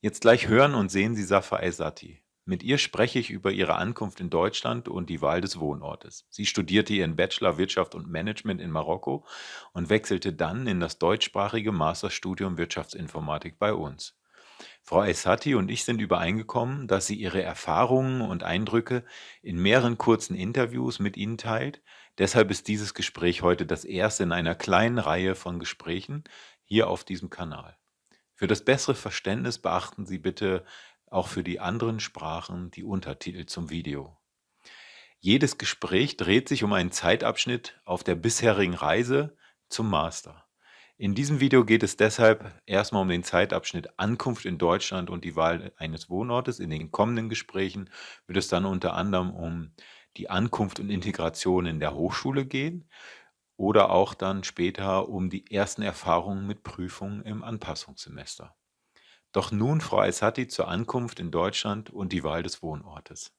Jetzt gleich hören und sehen Sie Safa Aissati. Mit ihr spreche ich über ihre Ankunft in Deutschland und die Wahl des Wohnortes. Sie studierte ihren Bachelor Wirtschaft und Management in Marokko und wechselte dann in das deutschsprachige Masterstudium Wirtschaftsinformatik bei uns. Frau Aissati und ich sind übereingekommen, dass sie ihre Erfahrungen und Eindrücke in mehreren kurzen Interviews mit Ihnen teilt. Deshalb ist dieses Gespräch heute das erste in einer kleinen Reihe von Gesprächen hier auf diesem Kanal. Für das bessere Verständnis beachten Sie bitte auch für die anderen Sprachen die Untertitel zum Video. Jedes Gespräch dreht sich um einen Zeitabschnitt auf der bisherigen Reise zum Master. In diesem Video geht es deshalb erstmal um den Zeitabschnitt Ankunft in Deutschland und die Wahl eines Wohnortes. In den kommenden Gesprächen wird es dann unter anderem um die Ankunft und Integration in der Hochschule gehen oder auch dann später um die ersten Erfahrungen mit Prüfungen im Anpassungssemester. Doch nun Frau Aissati zur Ankunft in Deutschland und die Wahl des Wohnortes.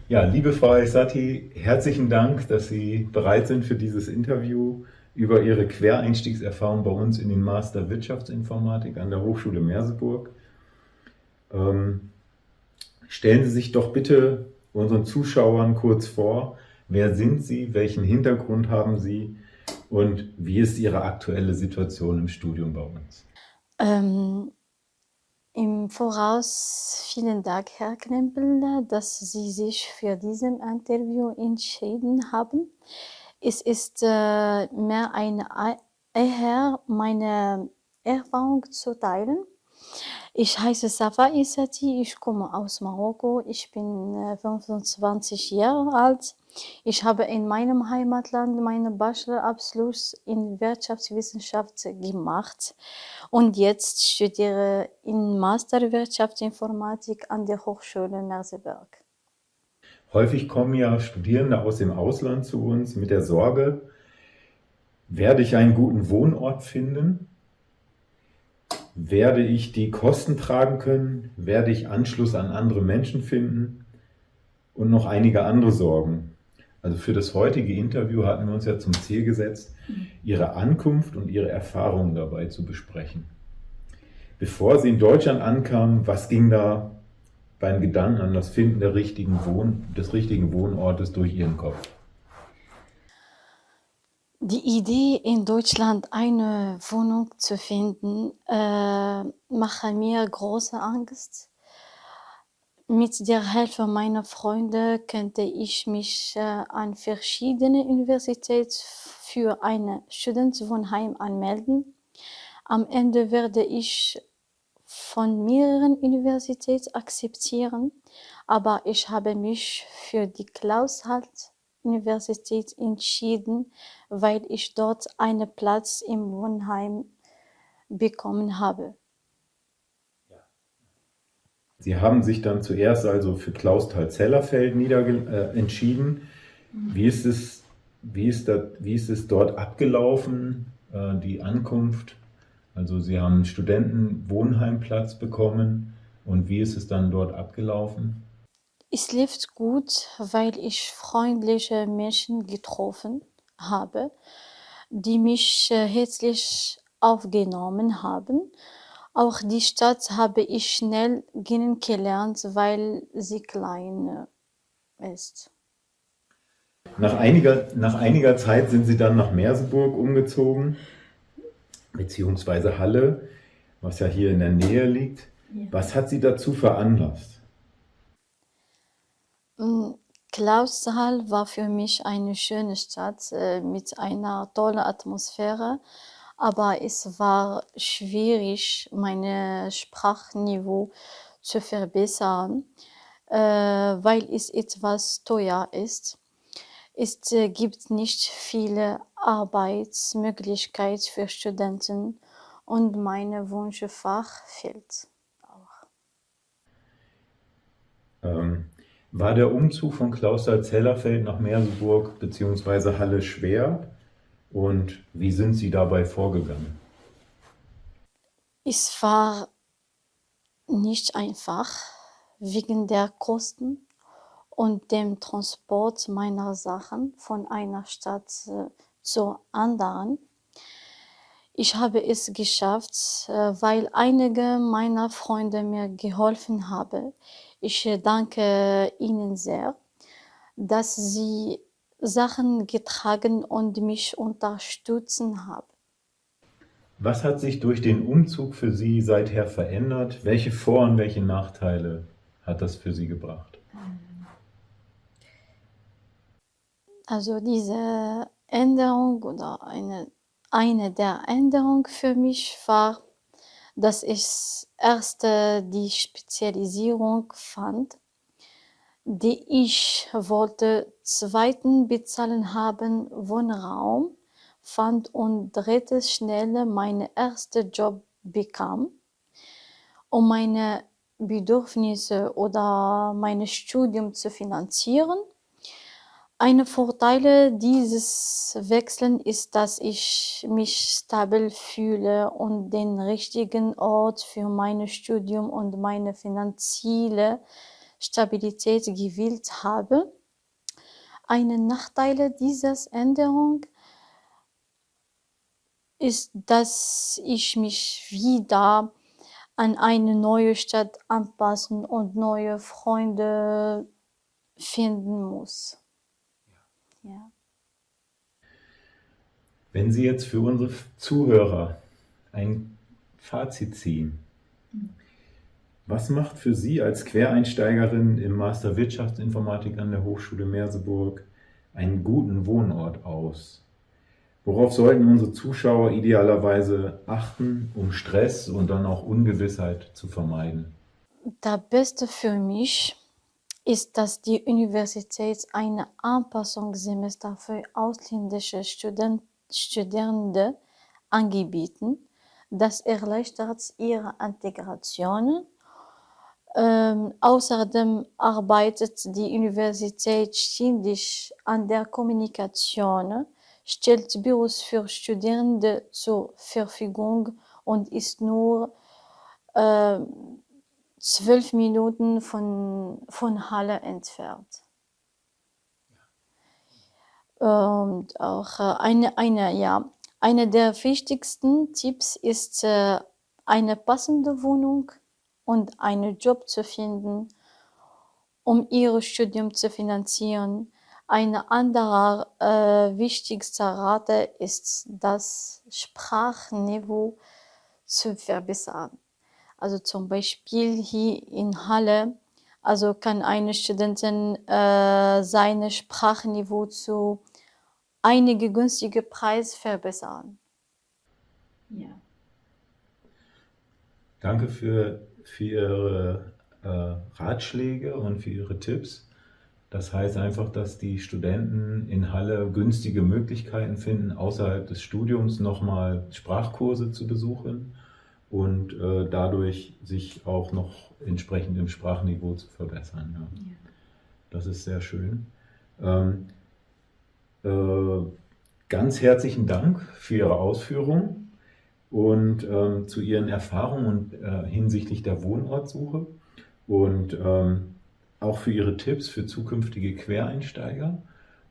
Ja, liebe Frau Aissati, herzlichen Dank, dass Sie bereit sind für dieses Interview über Ihre Quereinstiegserfahrung bei uns in den Master Wirtschaftsinformatik an der Hochschule Merseburg. Ähm, Stellen Sie sich doch bitte unseren Zuschauern kurz vor, wer sind Sie, welchen Hintergrund haben Sie und wie ist Ihre aktuelle Situation im Studium bei uns? Ähm, Im Voraus vielen Dank, Herr Knempel, dass Sie sich für dieses Interview entschieden haben. Es ist mir eine Ehre, meine Erfahrung zu teilen. Ich heiße Safa Aissati, ich komme aus Marokko, ich bin 25 Jahre alt. Ich habe in meinem Heimatland meinen Bachelorabschluss in Wirtschaftswissenschaft gemacht und jetzt studiere in Master Wirtschaftsinformatik an der Hochschule Merseburg. Häufig kommen ja Studierende aus dem Ausland zu uns mit der Sorge, werde ich einen guten Wohnort finden? Werde ich die Kosten tragen können? Werde ich Anschluss an andere Menschen finden? Und noch einige andere Sorgen. Also für das heutige Interview hatten wir uns ja zum Ziel gesetzt, Ihre Ankunft und Ihre Erfahrungen dabei zu besprechen. Bevor Sie in Deutschland ankamen, was ging da beim Gedanken an das Finden des richtigen Wohnortes durch Ihren Kopf? Die Idee, in Deutschland eine Wohnung zu finden, macht mir große Angst. Mit der Hilfe meiner Freunde könnte ich mich an verschiedene Universitäten für ein Studentenwohnheim anmelden. Am Ende werde ich von mehreren Universitäten akzeptieren, aber ich habe mich für die Klaus-Halt-Universität entschieden, weil ich dort einen Platz im Wohnheim bekommen habe. Sie haben sich dann zuerst also für Clausthal-Zellerfeld entschieden. Wie ist es dort abgelaufen, die Ankunft? Also Sie haben einen Studentenwohnheimplatz bekommen und wie ist es dann dort abgelaufen? Es lief gut, weil ich freundliche Menschen getroffen habe, die mich herzlich aufgenommen haben. Auch die Stadt habe ich schnell kennengelernt, weil sie klein ist. Nach einiger Zeit sind Sie dann nach Merseburg umgezogen, beziehungsweise Halle, was ja hier in der Nähe liegt. Ja. Was hat Sie dazu veranlasst? Clausthal war für mich eine schöne Stadt mit einer tollen Atmosphäre, aber es war schwierig, mein Sprachniveau zu verbessern, weil es etwas teuer ist. Es gibt nicht viele Arbeitsmöglichkeiten für Studenten und mein Wunschfach fehlt auch. War der Umzug von Clausthal-Zellerfeld nach Merseburg bzw. Halle schwer und wie sind Sie dabei vorgegangen? Es war nicht einfach wegen der Kosten und dem Transport meiner Sachen von einer Stadt zur anderen. Ich habe es geschafft, weil einige meiner Freunde mir geholfen haben. Ich danke ihnen sehr, dass sie Sachen getragen und mich unterstützen haben. Was hat sich durch den Umzug für Sie seither verändert? Welche Vor- und welche Nachteile hat das für Sie gebracht? Also diese Änderung oder eine der Änderungen für mich war, dass ich erst die Spezialisierung fand, die ich wollte, zweitens bezahlen haben Wohnraum fand und drittens schnell meinen ersten Job bekam, um meine Bedürfnisse oder mein Studium zu finanzieren. Ein Vorteil dieses Wechseln ist, dass ich mich stabil fühle und den richtigen Ort für mein Studium und meine finanzielle Stabilität gewählt habe. Ein Nachteil dieser Änderung ist, dass ich mich wieder an eine neue Stadt anpassen und neue Freunde finden muss. Ja. Wenn Sie jetzt für unsere Zuhörer ein Fazit ziehen, was macht für Sie als Quereinsteigerin im Master Wirtschaftsinformatik an der Hochschule Merseburg einen guten Wohnort aus? Worauf sollten unsere Zuschauer idealerweise achten, um Stress und dann auch Ungewissheit zu vermeiden? Das Beste für mich ist, dass die Universität ein Anpassungssemester für ausländische Studierende anbieten. Das erleichtert ihre Integration. Außerdem arbeitet die Universität ständig an der Kommunikation, stellt Büros für Studierende zur Verfügung und ist nur 12 Minuten von Halle entfernt. Und auch eine der wichtigsten Tipps ist, eine passende Wohnung und einen Job zu finden, um ihr Studium zu finanzieren. Ein anderer wichtigster Rat ist, das Sprachniveau zu verbessern. Also zum Beispiel hier in Halle, also kann eine Studentin sein Sprachniveau zu einige günstige Preis verbessern. Ja. Danke für Ihre Ratschläge und für Ihre Tipps. Das heißt einfach, dass die Studenten in Halle günstige Möglichkeiten finden, außerhalb des Studiums nochmal Sprachkurse zu besuchen und dadurch sich auch noch entsprechend im Sprachniveau zu verbessern. Ja. Ja. Das ist sehr schön. Ganz herzlichen Dank für Ihre Ausführungen und zu Ihren Erfahrungen hinsichtlich der Wohnortsuche und auch für Ihre Tipps für zukünftige Quereinsteiger.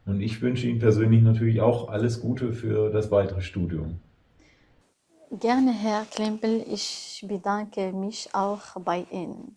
Und ich wünsche Ihnen persönlich natürlich auch alles Gute für das weitere Studium. Gerne, Herr Klempel, ich bedanke mich auch bei Ihnen.